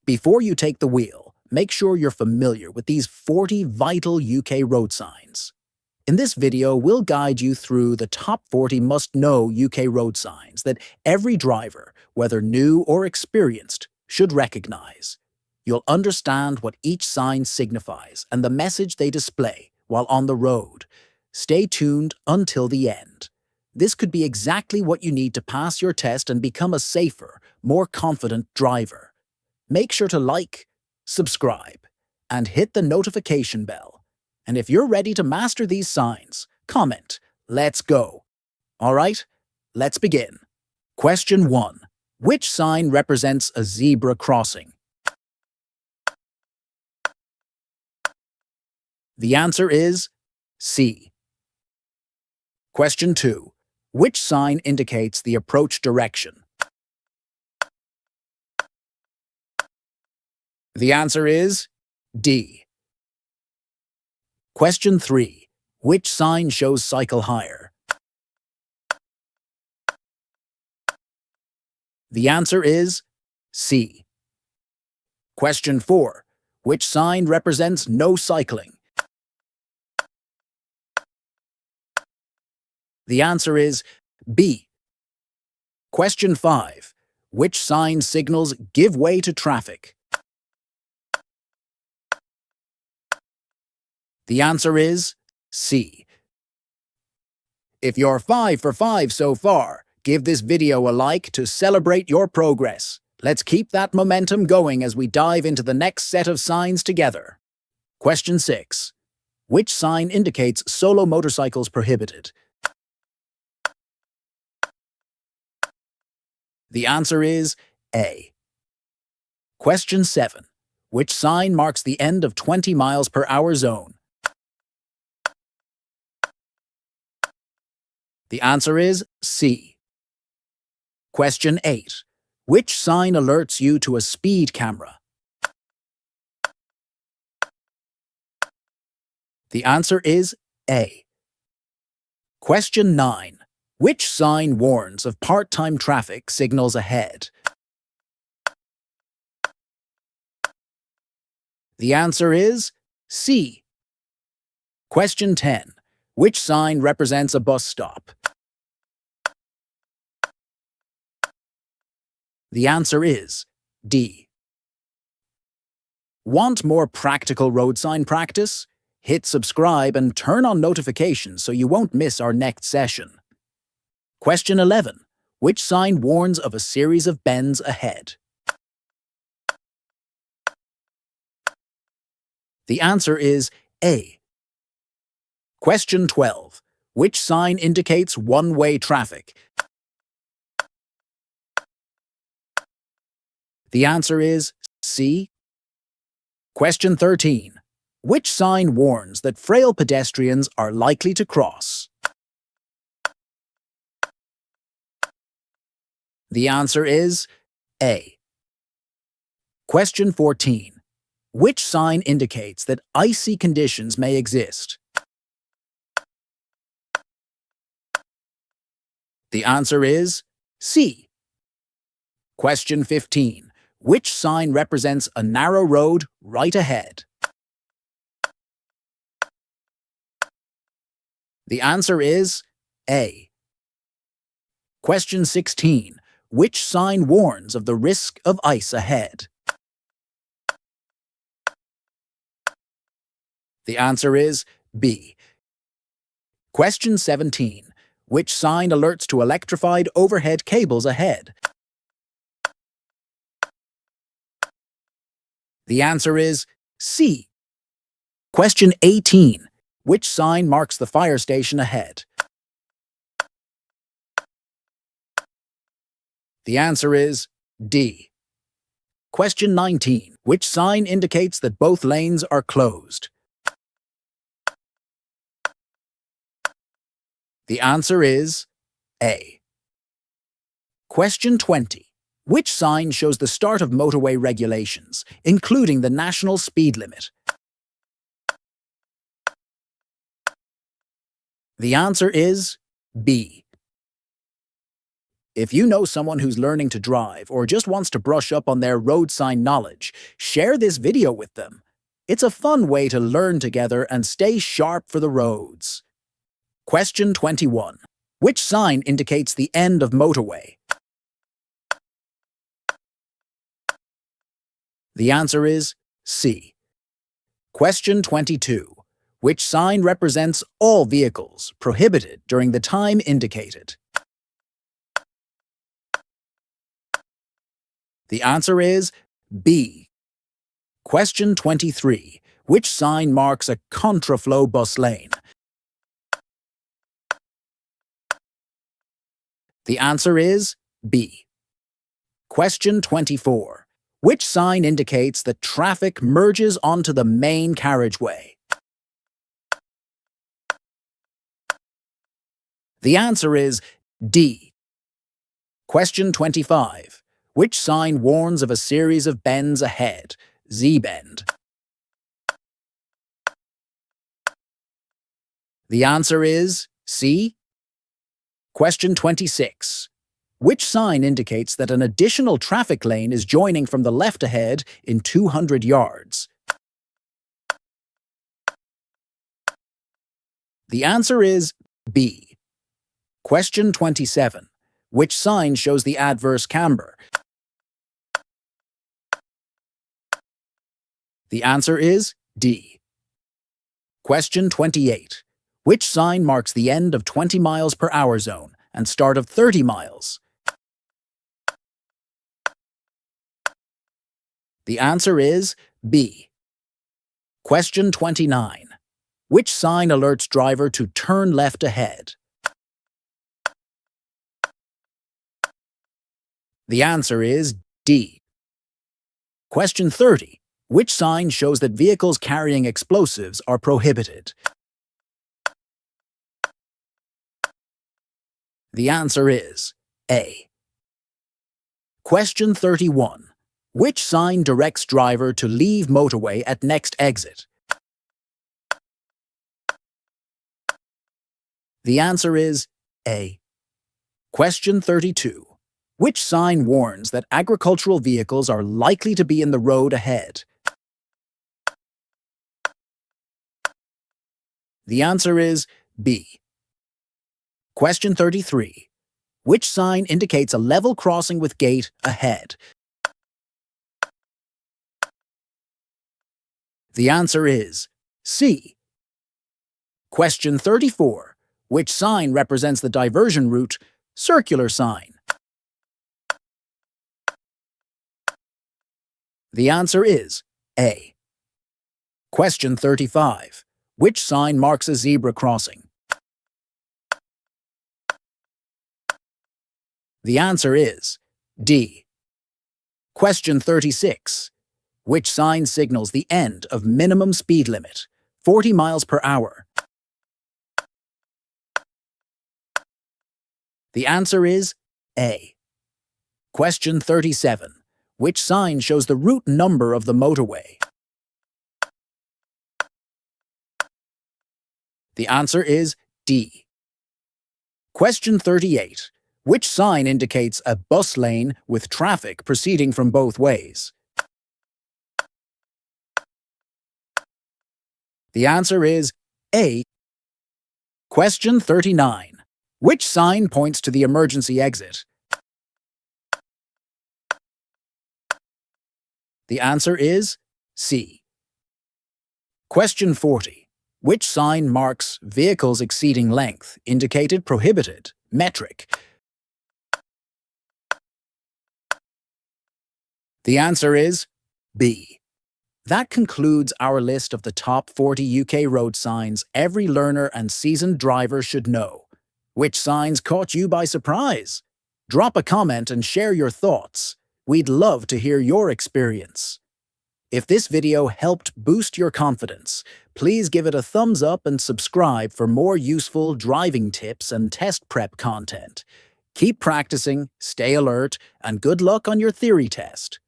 Before you take the wheel, make sure you're familiar with these 40 vital UK road signs. In this video, we'll guide you through the top 40 must-know UK road signs that every driver, whether new or experienced, should recognize. You'll understand what each sign signifies and the message they display while on the road. Stay tuned until the end. This could be exactly what you need to pass your test and become a safer, more confident driver. Make sure to like, subscribe, and hit the notification bell. And if you're ready to master these signs, comment, "Let's go." All right, let's begin. Question 1. Which sign represents a zebra crossing? The answer is C. Question 2. Which sign indicates the approach direction? The answer is D. Question 3. Which sign shows cycle hire? The answer is C. Question 4. Which sign represents no cycling? The answer is B. Question 5. Which sign signals give way to traffic? The answer is C. If you're 5 for 5 so far, give this video a like to celebrate your progress. Let's keep that momentum going as we dive into the next set of signs together. Question 6. Which sign indicates solo motorcycles prohibited? The answer is A. Question 7. Which sign marks the end of 20 miles per hour zone? The answer is C. Question 8. Which sign alerts you to a speed camera? The answer is A. Question 9. Which sign warns of part-time traffic signals ahead? The answer is C. Question 10. Which sign represents a bus stop? The answer is D. Want more practical road sign practice? Hit subscribe and turn on notifications so you won't miss our next session. Question 11. Which sign warns of a series of bends ahead? The answer is A. Question 12. Which sign indicates one-way traffic? The answer is C. Question 13. Which sign warns that frail pedestrians are likely to cross? The answer is A. Question 14. Which sign indicates that icy conditions may exist? The answer is C. Question 15. Which sign represents a narrow road right ahead? The answer is A. Question 16. Which sign warns of the risk of ice ahead? The answer is B. Question 17. Which sign alerts to electrified overhead cables ahead? The answer is C. Question 18. Which sign marks the fire station ahead? The answer is D. Question 19. Which sign indicates that both lanes are closed? The answer is A. Question 20. Which sign shows the start of motorway regulations, including the national speed limit? The answer is B. If you know someone who's learning to drive or just wants to brush up on their road sign knowledge, share this video with them. It's a fun way to learn together and stay sharp for the roads. Question 21. Which sign indicates the end of motorway? The answer is C. Question 22. Which sign represents all vehicles prohibited during the time indicated? The answer is B. Question 23. Which sign marks a contraflow bus lane? The answer is B. Question 24. Which sign indicates that traffic merges onto the main carriageway? The answer is D. Question 25. Which sign warns of a series of bends ahead? Z-bend. The answer is C. Question 26. Which sign indicates that an additional traffic lane is joining from the left ahead in 200 yards? The answer is B. Question 27. Which sign shows the adverse camber? The answer is D. Question 28. Which sign marks the end of 20 miles per hour zone and start of 30 miles? The answer is B. Question 29. Which sign alerts driver to turn left ahead? The answer is D. Question 30. Which sign shows that vehicles carrying explosives are prohibited? The answer is A. Question 31. Which sign directs driver to leave motorway at next exit? The answer is A. Question 32. Which sign warns that agricultural vehicles are likely to be in the road ahead? The answer is B. Question 33. Which sign indicates a level crossing with gate ahead? The answer is C. Question 34. Which sign represents the diversion route? Circular sign. The answer is A. Question 35. Which sign marks a zebra crossing? The answer is D. Question 36. Which sign signals the end of minimum speed limit, 40 miles per hour? The answer is A. Question 37. Which sign shows the route number of the motorway? The answer is D. Question 38. Which sign indicates a bus lane with traffic proceeding from both ways? The answer is A. Question 39. Which sign points to the emergency exit? The answer is C. Question 40. Which sign marks vehicles exceeding length, indicated prohibited, metric? The answer is B. That concludes our list of the top 40 UK road signs every learner and seasoned driver should know. Which signs caught you by surprise? Drop a comment and share your thoughts. We'd love to hear your experience. If this video helped boost your confidence, please give it a thumbs up and subscribe for more useful driving tips and test prep content. Keep practicing, stay alert, and good luck on your theory test.